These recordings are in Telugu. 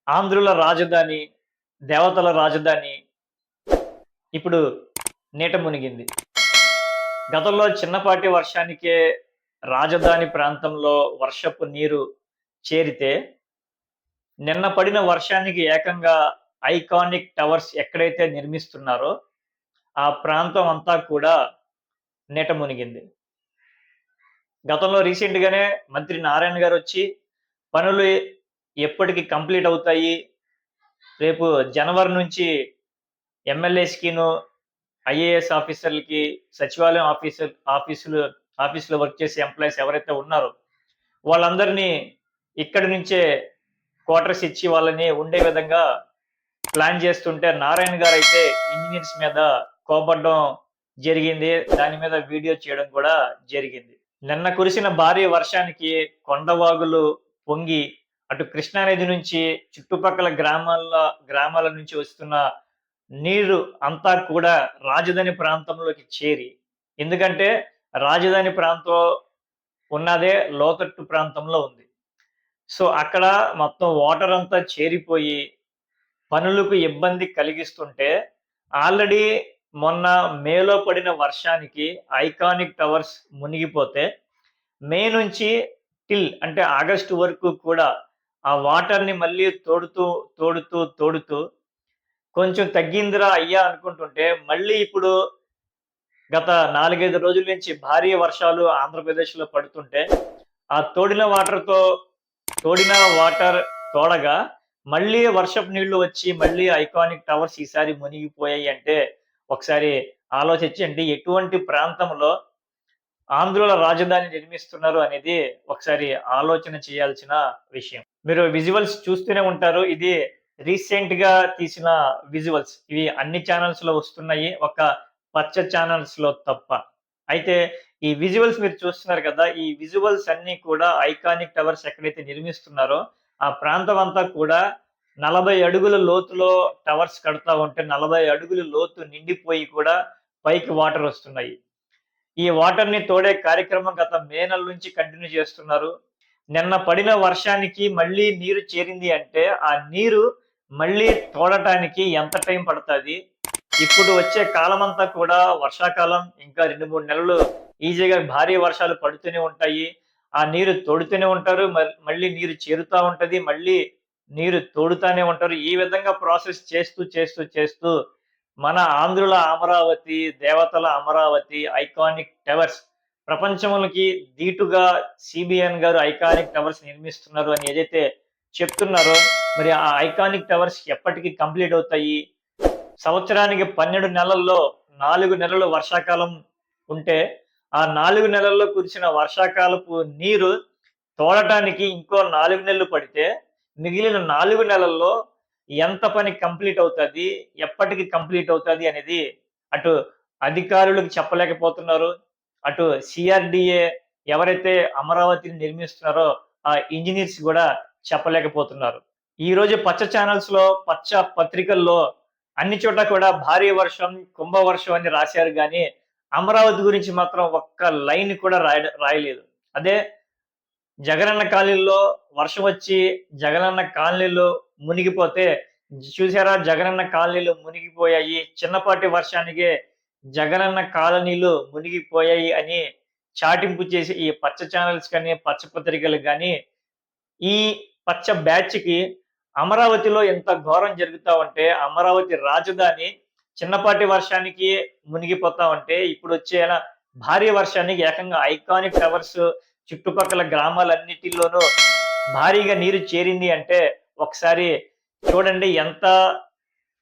ఆంధ్రుల రాజధాని, దేవతల రాజధాని ఇప్పుడు నీట మునిగింది. గతంలో చిన్నపాటి వర్షానికే రాజధాని ప్రాంతంలో వర్షపు నీరు చేరితే, నిన్న పడిన వర్షానికి ఏకంగా ఐకానిక్ టవర్స్ ఎక్కడైతే నిర్మిస్తున్నారో, ఆ ప్రాంతం అంతా కూడా నీట మునిగింది. గతంలో రీసెంట్‌గానే మంత్రి నారాయణ గారొచ్చి, పనులు ఎప్పటికి కంప్లీట్ అవుతాయి, రేపు జనవరి నుంచి ఎమ్మెల్యేస్‌కిను, ఐఏఎస్ ఆఫీసర్‌లకి, సచివాలయం ఆఫీసులు ఆఫీస్‌లో వర్క్ చేసే ఎంప్లాయీస్ ఎవరైతే ఉన్నారో, వాళ్ళందరినీ ఇక్కడి నుంచే క్వార్టర్స్ ఇచ్చి వాళ్ళని ఉండే విధంగా ప్లాన్ చేస్తుంటే, నారాయణ గారైతే ఇంజినీర్స్ మీద కోపడ్డం జరిగింది. దాని మీద వీడియో చేయడం కూడా జరిగింది. నిన్న కురిసిన భారీ వర్షానికి కొండవాగులు పొంగి, అటు కృష్ణానది నుంచి చుట్టుపక్కల గ్రామాల నుంచి వస్తున్న నీరు అంతా కూడా రాజధాని ప్రాంతంలోకి చేరి, ఎందుకంటే రాజధాని ప్రాంతం ఉన్నదే లోతట్టు ప్రాంతంలో ఉంది. సో, అక్కడ మొత్తం వాటర్ అంతా చేరిపోయి పనులకు ఇబ్బంది కలిగిస్తుంటే, ఆల్రెడీ మొన్న మేలో పడిన వర్షానికి ఐకానిక్ టవర్స్ మునిగిపోతే, మే నుంచి అంటే ఆగస్టు వరకు కూడా ఆ వాటర్‌ని మళ్ళీ తోడుతూ కొంచెం తగ్గిందిరా అయ్యా అనుకుంటుంటే, మళ్ళీ ఇప్పుడు గత 4, 5 రోజుల నుంచి భారీ వర్షాలు ఆంధ్రప్రదేశ్‌లో పడుతుంటే, ఆ తోడిన వాటర్ తోడగా మళ్ళీ వర్షపు నీళ్లు వచ్చి మళ్ళీ ఐకానిక్ టవర్స్ ఈసారి మునిగిపోయాయి అంటే, ఒకసారి ఆలోచించండి. ఎటువంటి ప్రాంతంలో ఆంధ్రుల రాజధాని నిర్మిస్తున్నారు అనేది ఒకసారి ఆలోచన చేయాల్సిన విషయం. మీరు విజువల్స్ చూస్తూనే ఉంటారు. ఇది రీసెంట్‌గా తీసిన విజువల్స్. ఇవి అన్ని ఛానెల్స్‌లో వస్తున్నాయి. ఒక పచ్చ ఛానెల్స్‌లో తప్ప. అయితే ఈ విజువల్స్ మీరు చూస్తున్నారు కదా! ఈ విజువల్స్ అన్నీ కూడా ఐకానిక్ టవర్స్ ఎక్కడైతే నిర్మిస్తున్నారో, ఆ ప్రాంతం అంతా కూడా 40 అడుగుల లోతులో టవర్స్ కడతా ఉంటే, 40 అడుగులు లోతు నిండిపోయి కూడా పైకి వాటర్ వస్తున్నాయి. ఈ వాటర్‌ని తోడే కార్యక్రమం గత మే నెల నుంచి కంటిన్యూ చేస్తున్నారు. నిన్న పడిన వర్షానికి మళ్ళీ నీరు చేరింది అంటే, ఆ నీరు మళ్ళీ తోడటానికి ఎంత టైం పడతది? ఇప్పుడు వచ్చే కాలమంతా కూడా వర్షాకాలం. ఇంకా 2, 3 నెలలు ఈజీగా భారీ వర్షాలు పడుతూనే ఉంటాయి. ఆ నీరు తోడుతూనే ఉంటారు. మళ్ళీ నీరు చేరుతా ఉంటది. మళ్ళీ నీరు తోడుతానే ఉంటారు. ఈ విధంగా ప్రాసెస్ చేస్తూ మన ఆంధ్రుల అమరావతి, దేవతల అమరావతి, ఐకానిక్ టవర్స్ ప్రపంచములకి ధీటుగా సీబీఎన్ గారు ఐకానిక్ టవర్స్ నిర్మిస్తున్నారు అని ఏదైతే చెప్తున్నారో, మరి ఆ ఐకానిక్ టవర్స్ ఎప్పటికి కంప్లీట్ అవుతాయి? సంవత్సరానికి 12 నెలల్లో 4 నెలలు వర్షాకాలం ఉంటే, ఆ 4 నెలల్లో కురిసిన వర్షాకాలపు నీరు తోడటానికి ఇంకో 4 నెలలు పడితే, మిగిలిన 4 నెలల్లో ఎంత పని కంప్లీట్ అవుతది? ఎప్పటికి కంప్లీట్ అవుతది అనేది అటు అధికారులకు చెప్పలేకపోతున్నారు. అటు సీఆర్‌డీఏ ఎవరైతే అమరావతిని నిర్మిస్తున్నారో ఆ ఇంజినీర్స్ గూడా చెప్పలేకపోతున్నారు. ఈరోజు పచ్చ ఛానెల్స్‌లో, పచ్చ పత్రికల్లో అన్ని చోట్ల కూడా భారీ వర్షం, కుంభవర్షం అని రాశారు గానీ, అమరావతి గురించి మాత్రం ఒక్క లైన్ కూడా రాయలేదు. అదే జగనన్న కాలనీలో వర్షం వచ్చి జగనన్న కాలనీలో మునిగిపోతే, చూసారా జగనన్న కాలనీలు మునిగిపోయాయి. చిన్నపాటి వర్షానికే జగనన్న కాలనీలు మునిగిపోయాయి అని చాటింపు చేసి ఈ పచ్చ ఛానెల్స్ కానీ, పచ్చ పత్రికలు గాని, ఈ పచ్చ బ్యాచ్‌కి అమరావతిలో ఎంత ఘోరం జరుగుతా ఉంటే, అమరావతి రాజధాని చిన్నపాటి వర్షానికి మునిగిపోతా ఉంటే, ఇప్పుడొచ్చే భారీ వర్షానికి ఏకంగా ఐకానిక్ టవర్స్ చుట్టుపక్కల గ్రామాలన్నిటిలోనూ భారీగా నీరు చేరింది అంటే, ఒకసారి చూడండి ఎంత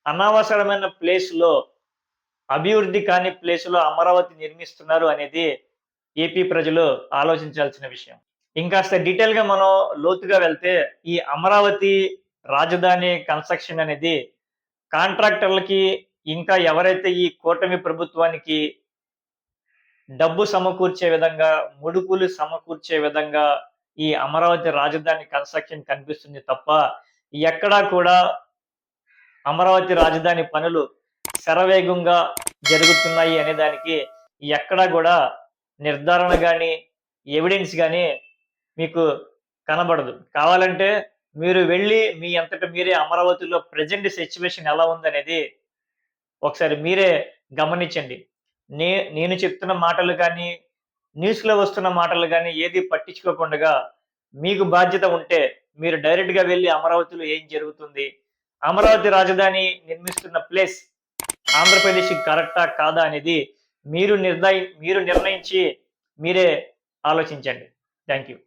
అనవసరమైన ప్లేస్‌లో, అభివృద్ధి కాని ప్లేస్‌లో అమరావతి నిర్మిస్తున్నారు అనేది ఏపీ ప్రజలు ఆలోచించాల్సిన విషయం. ఇంకాస్త డీటెయిల్‌గా మనం లోతుగా వెళ్తే, ఈ అమరావతి రాజధాని కన్‌స్ట్రక్షన్ అనేది కాంట్రాక్టర్లకి, ఇంకా ఎవరైతే ఈ కూటమి ప్రభుత్వానికి డబ్బు సమకూర్చే విధంగా, ముడుపులు సమకూర్చే విధంగా ఈ అమరావతి రాజధాని కన్‌స్ట్రక్షన్ కనిపిస్తుంది తప్ప, ఎక్కడా కూడా అమరావతి రాజధాని పనులు శరవేగంగా జరుగుతున్నాయి అనే దానికి ఎక్కడా గూడా నిర్ధారణ గాని, ఎవిడెన్స్ గాని మీకు కనబడదు. కావాలంటే మీరు వెళ్లి మీ అంతట మీరే అమరావతిలో ప్రెజెంట్ సిట్యుయేషన్ ఎలా ఉందనేది ఒకసారి మీరే గమనించండి. నేను చెప్తున్న మాటలు గాని, న్యూస్‌లో వస్తున్న మాటలు గాని ఏది పట్టించుకోకుండగా మీకు బాధ్యత ఉంటే మీరు డైరెక్ట్‌గా వెళ్లి అమరావతిలో ఏం జరుగుతుంది? అమరావతి రాజధాని నిర్మిస్తున్న ప్లేస్ ఆంధ్రప్రదేశ్‌కి కరెక్టా? కాదా? అనేది మీరు నిర్ణయించి మీరే ఆలోచించండి. Thank you.